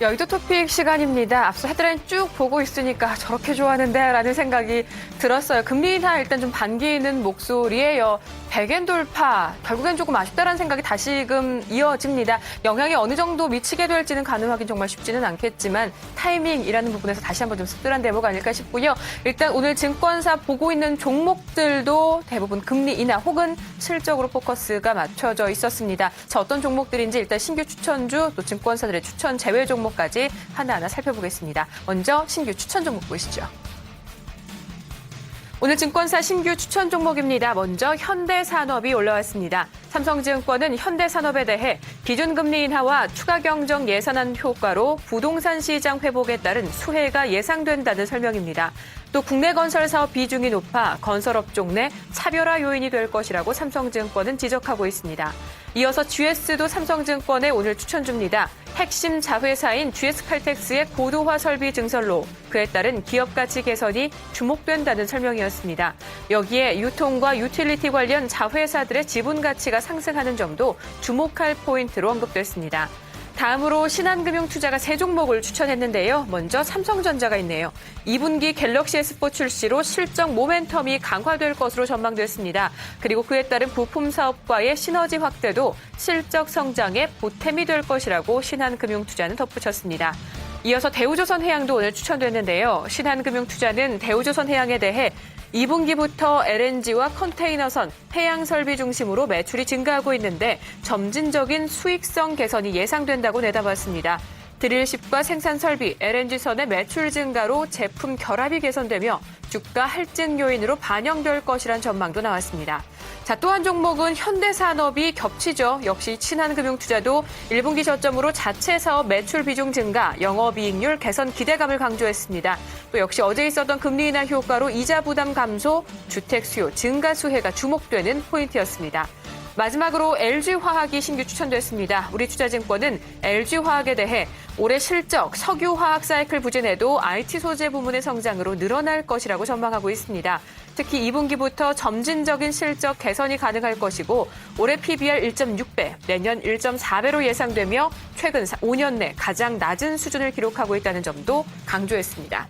여의도 토픽 시간입니다. 앞서 헤드라인 쭉 보고 있으니까 저렇게 좋아하는데 라는 생각이 들었어요. 금리 인하 일단 좀 반기는 목소리예요. 100엔 돌파, 결국엔 조금 아쉽다라는 생각이 다시금 이어집니다. 영향이 어느 정도 미치게 될지는 가늠하기 정말 쉽지는 않겠지만 타이밍이라는 부분에서 다시 한번 좀 씁쓸한 대목 아닐까 싶고요. 일단 오늘 증권사 보고 있는 종목들도 대부분 금리 인하 혹은 실적으로 포커스가 맞춰져 있었습니다. 자, 어떤 종목들인지 일단 신규 추천주 또 증권사들의 추천 제외 종목까지 하나하나 살펴보겠습니다. 먼저 신규 추천 종목 보시죠. 오늘 증권사 신규 추천 종목입니다. 먼저 현대산업이 올라왔습니다. 삼성증권은 현대산업에 대해 기준금리 인하와 추가 경정 예산안 효과로 부동산 시장 회복에 따른 수혜가 예상된다는 설명입니다. 또 국내 건설 사업 비중이 높아 건설업종 내 차별화 요인이 될 것이라고 삼성증권은 지적하고 있습니다. 이어서 GS도 삼성증권의 오늘 추천주입니다. 핵심 자회사인 GS칼텍스의 고도화 설비 증설로 그에 따른 기업 가치 개선이 주목된다는 설명이었습니다. 여기에 유통과 유틸리티 관련 자회사들의 지분 가치가 상승하는 점도 주목할 포인트로 언급됐습니다. 다음으로 신한금융투자가 세 종목을 추천했는데요. 먼저 삼성전자가 있네요. 2분기 갤럭시 S4 출시로 실적 모멘텀이 강화될 것으로 전망됐습니다. 그리고 그에 따른 부품 사업과의 시너지 확대도 실적 성장에 보탬이 될 것이라고 신한금융투자는 덧붙였습니다. 이어서 대우조선해양도 오늘 추천됐는데요. 신한금융투자는 대우조선해양에 대해 2분기부터 LNG와 컨테이너선, 해양 설비 중심으로 매출이 증가하고 있는데 점진적인 수익성 개선이 예상된다고 내다봤습니다. 드릴십과 생산 설비, LNG선의 매출 증가로 제품 결합이 개선되며 주가 할증 요인으로 반영될 것이란 전망도 나왔습니다. 자, 또 한 종목은 현대산업이 겹치죠. 역시 신한금융투자도 1분기 저점으로 자체 사업 매출 비중 증가, 영업이익률 개선 기대감을 강조했습니다. 또 역시 어제 있었던 금리 인하 효과로 이자 부담 감소, 주택 수요 증가 수혜가 주목되는 포인트였습니다. 마지막으로 LG화학이 신규 추천됐습니다. 우리투자증권은 LG화학에 대해 올해 실적, 석유화학 사이클 부진에도 IT 소재 부문의 성장으로 늘어날 것이라고 전망하고 있습니다. 특히 2분기부터 점진적인 실적 개선이 가능할 것이고 올해 PBR 1.6배, 내년 1.4배로 예상되며 최근 5년 내 가장 낮은 수준을 기록하고 있다는 점도 강조했습니다.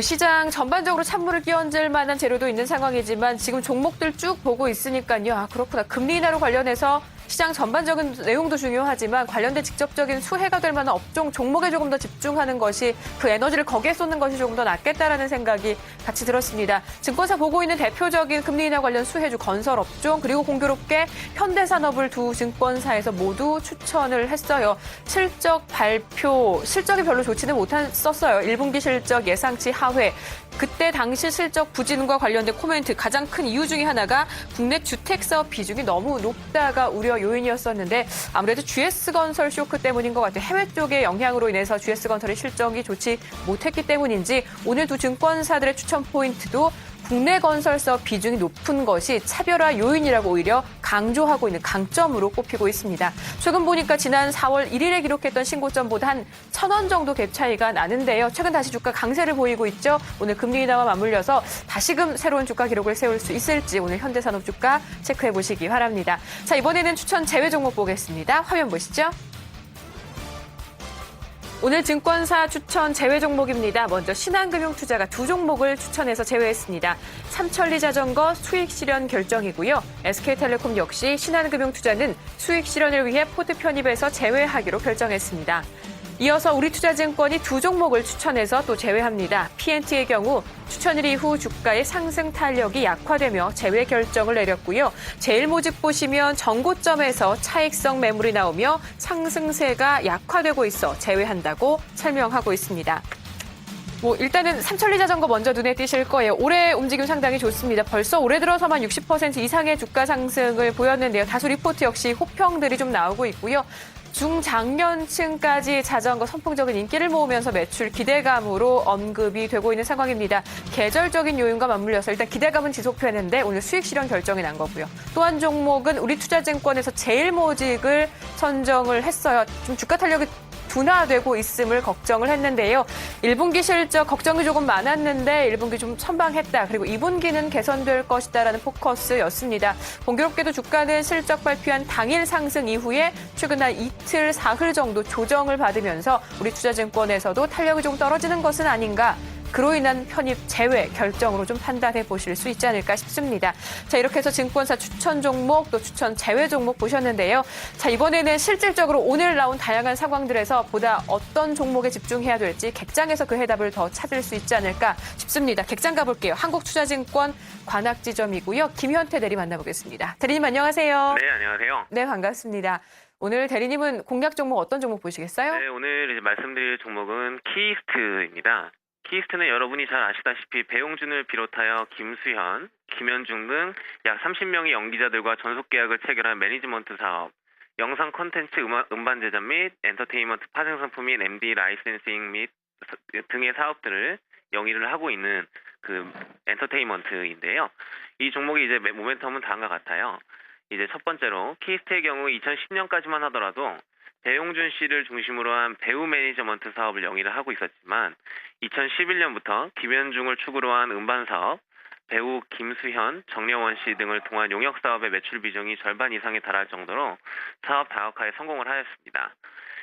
시장 전반적으로 찬물을 끼얹을 만한 재료도 있는 상황이지만 지금 종목들 쭉 보고 있으니까요. 아, 그렇구나. 금리 인하로 관련해서 시장 전반적인 내용도 중요하지만 관련된 직접적인 수혜가 될 만한 업종, 종목에 조금 더 집중하는 것이 그 에너지를 거기에 쏟는 것이 조금 더 낫겠다라는 생각이 같이 들었습니다. 증권사 보고 있는 대표적인 금리 인하 관련 수혜주 건설업종 그리고 공교롭게 현대산업을 두 증권사에서 모두 추천을 했어요. 실적 발표, 실적이 별로 좋지는 못했었어요. 1분기 실적 예상치 하회. 그때 당시 실적 부진과 관련된 코멘트 가장 큰 이유 중에 하나가 국내 주택사업 비중이 너무 높다가 우려 요인이었었는데 아무래도 GS건설 쇼크 때문인 것 같아요. 해외 쪽의 영향으로 인해서 GS건설의 실적이 좋지 못했기 때문인지 오늘 두 증권사들의 추천 포인트도 국내 건설사업 비중이 높은 것이 차별화 요인이라고 오히려 강조하고 있는 강점으로 꼽히고 있습니다. 최근 보니까 지난 4월 1일에 기록했던 신고점보다 한 1,000원 정도 갭 차이가 나는데요. 최근 다시 주가 강세를 보이고 있죠. 오늘 금리 인하와 맞물려서 다시금 새로운 주가 기록을 세울 수 있을지 오늘 현대산업 주가 체크해 보시기 바랍니다. 자, 이번에는 추천 제외 종목 보겠습니다. 화면 보시죠. 오늘 증권사 추천 제외 종목입니다. 먼저 신한금융투자가 두 종목을 추천해서 제외했습니다. 삼천리자전거 수익 실현 결정이고요. SK텔레콤 역시 신한금융투자는 수익 실현을 위해 포트 편입에서 제외하기로 결정했습니다. 이어서 우리투자증권이 두 종목을 추천해서 또 제외합니다. PNT의 경우 추천일 이후 주가의 상승 탄력이 약화되며 제외 결정을 내렸고요. 제일모직 보시면 전고점에서 차익성 매물이 나오며 상승세가 약화되고 있어 제외한다고 설명하고 있습니다. 일단은 삼천리자전거 먼저 눈에 띄실 거예요. 올해 움직임 상당히 좋습니다. 벌써 올해 들어서만 60% 이상의 주가 상승을 보였는데요. 다수 리포트 역시 호평들이 좀 나오고 있고요. 중장년층까지 자전거 선풍적인 인기를 모으면서 매출 기대감으로 언급이 되고 있는 상황입니다. 계절적인 요인과 맞물려서 일단 기대감은 지속되는데 오늘 수익 실현 결정이 난 거고요. 또 한 종목은 우리투자증권에서 제일모직을 선정을 했어요. 좀 주가 탄력이 둔화되고 있음을 걱정을 했는데요. 1분기 실적 걱정이 조금 많았는데 1분기 좀 선방했다. 그리고 2분기는 개선될 것이다라는 포커스였습니다. 공교롭게도 주가는 실적 발표한 당일 상승 이후에 최근 한 이틀, 사흘 정도 조정을 받으면서 우리 투자증권에서도 탄력이 좀 떨어지는 것은 아닌가. 그로 인한 편입 제외 결정으로 좀 판단해 보실 수 있지 않을까 싶습니다. 자, 이렇게 해서 증권사 추천 종목 또 추천 제외 종목 보셨는데요. 자, 이번에는 실질적으로 오늘 나온 다양한 상황들에서 보다 어떤 종목에 집중해야 될지 객장에서 그 해답을 더 찾을 수 있지 않을까 싶습니다. 객장 가볼게요. 한국투자증권 관악지점이고요. 김현태 대리 만나보겠습니다. 대리님 안녕하세요. 네, 안녕하세요. 네, 반갑습니다. 오늘 대리님은 공략 종목 어떤 종목 보시겠어요? 네, 오늘 이제 말씀드릴 종목은 키이스트입니다. 키이스트는 여러분이 잘 아시다시피 배용준을 비롯하여 김수현, 김현중 등 약 30명의 연기자들과 전속 계약을 체결한 매니지먼트 사업, 영상 콘텐츠 음반 제작 및 엔터테인먼트 파생 상품 및 MD 라이센싱 및 등의 사업들을 영위를 하고 있는 그 엔터테인먼트인데요. 이 종목이 이제 모멘텀은 다음과 같아요. 이제 첫 번째로 키이스트의 경우 2010년까지만 하더라도 배용준 씨를 중심으로 한 배우 매니저먼트 사업을 영위를 하고 있었지만 2011년부터 김현중을 축으로 한 음반 사업, 배우 김수현, 정려원 씨 등을 통한 용역 사업의 매출 비중이 절반 이상에 달할 정도로 사업 다각화에 성공을 하였습니다.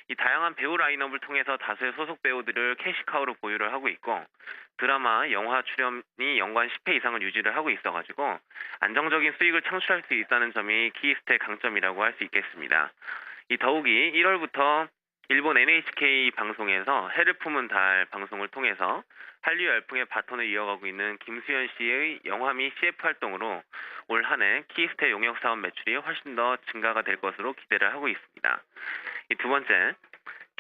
이 다양한 배우 라인업을 통해서 다수의 소속 배우들을 캐시카우로 보유를 하고 있고 드라마, 영화 출연이 연간 10회 이상을 유지를 하고 있어가지고 안정적인 수익을 창출할 수 있다는 점이 키이스트의 강점이라고 할 수 있겠습니다. 이 더욱이 1월부터 일본 NHK 방송에서 해를 품은 달 방송을 통해서 한류 열풍의 바톤을 이어가고 있는 김수현 씨의 영화 및 CF 활동으로 올 한 해 키이스트의 용역 사업 매출이 훨씬 더 증가가 될 것으로 기대를 하고 있습니다. 이 두 번째,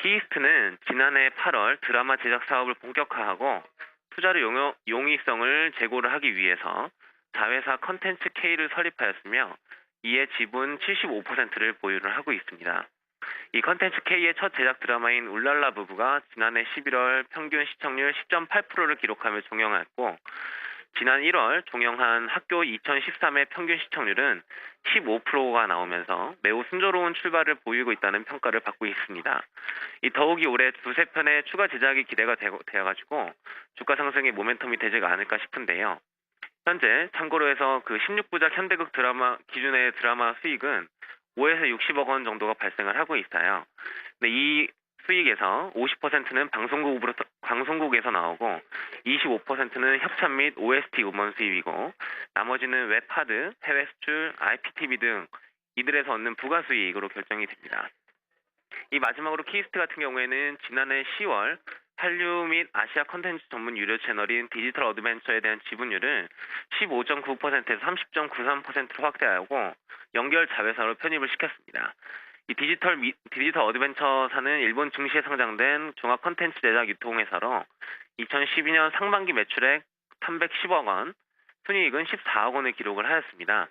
키이스트는 지난해 8월 드라마 제작 사업을 본격화하고 투자료 용이성을 제고를 하기 위해서 자회사 컨텐츠 K를 설립하였으며 이에 지분 75%를 보유를 하고 있습니다. 이 컨텐츠 K의 첫 제작 드라마인 울랄라 부부가 지난해 11월 평균 시청률 10.8%를 기록하며 종영했고 지난 1월 종영한 학교 2013의 평균 시청률은 15%가 나오면서 매우 순조로운 출발을 보이고 있다는 평가를 받고 있습니다. 이 더욱이 올해 두세 편의 추가 제작이 기대가 되어가지고 주가 상승의 모멘텀이 되지 않을까 싶은데요. 현재 참고로 해서 그 16부작 현대극 드라마 기준의 드라마 수익은 5에서 60억 원 정도가 발생을 하고 있어요. 근데 이 수익에서 50%는 방송국에서 나오고 25%는 협찬 및 OST 음원 수입이고 나머지는 웹하드, 해외 수출, IPTV 등 이들에서 얻는 부가 수익으로 결정이 됩니다. 이 마지막으로 키이스트 같은 경우에는 지난해 10월 한류 및 아시아 컨텐츠 전문 유료 채널인 디지털 어드벤처에 대한 지분율을 15.9%에서 30.93%로 확대하고 연결 자회사로 편입을 시켰습니다. 이 디지털 어드벤처사는 일본 증시에 상장된 종합 컨텐츠 제작 유통회사로 2012년 상반기 매출액 310억 원, 순이익은 14억 원을 기록을 하였습니다.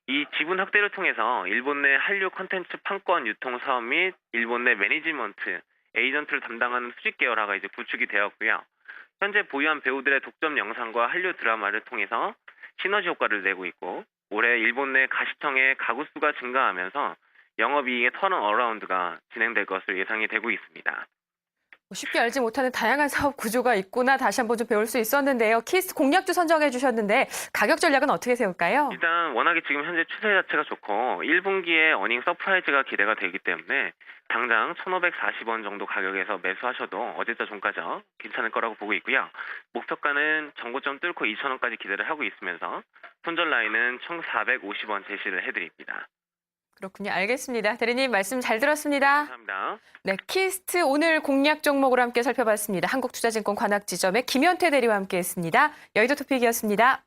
이 지분 확대를 통해서 일본 내 한류 컨텐츠 판권 유통 사업 및 일본 내 매니지먼트, 에이전트를 담당하는 수직 계열화가 이제 구축이 되었고요. 현재 보유한 배우들의 독점 영상과 한류 드라마를 통해서 시너지 효과를 내고 있고 올해 일본 내 가시청의 가구 수가 증가하면서 영업이익의 턴어라운드가 진행될 것으로 예상이 되고 있습니다. 쉽게 알지 못하는 다양한 사업 구조가 있구나 다시 한번 좀 배울 수 있었는데요. 키이스트 공략주 선정해 주셨는데 가격 전략은 어떻게 세울까요? 일단 워낙에 지금 현재 추세 자체가 좋고 1분기에 어닝 서프라이즈가 기대가 되기 때문에 당장 1,540원 정도 가격에서 매수하셔도 어제자 종가죠. 괜찮을 거라고 보고 있고요. 목표가는 전고점 뚫고 2,000원까지 기대를 하고 있으면서 손절 라인은 1,450원 제시를 해드립니다. 그렇군요. 알겠습니다. 대리님 말씀 잘 들었습니다. 감사합니다. 네, 키이스트 오늘 공략 종목으로 함께 살펴봤습니다. 한국투자증권 관악지점의 김현태 대리와 함께했습니다. 여의도 토픽이었습니다.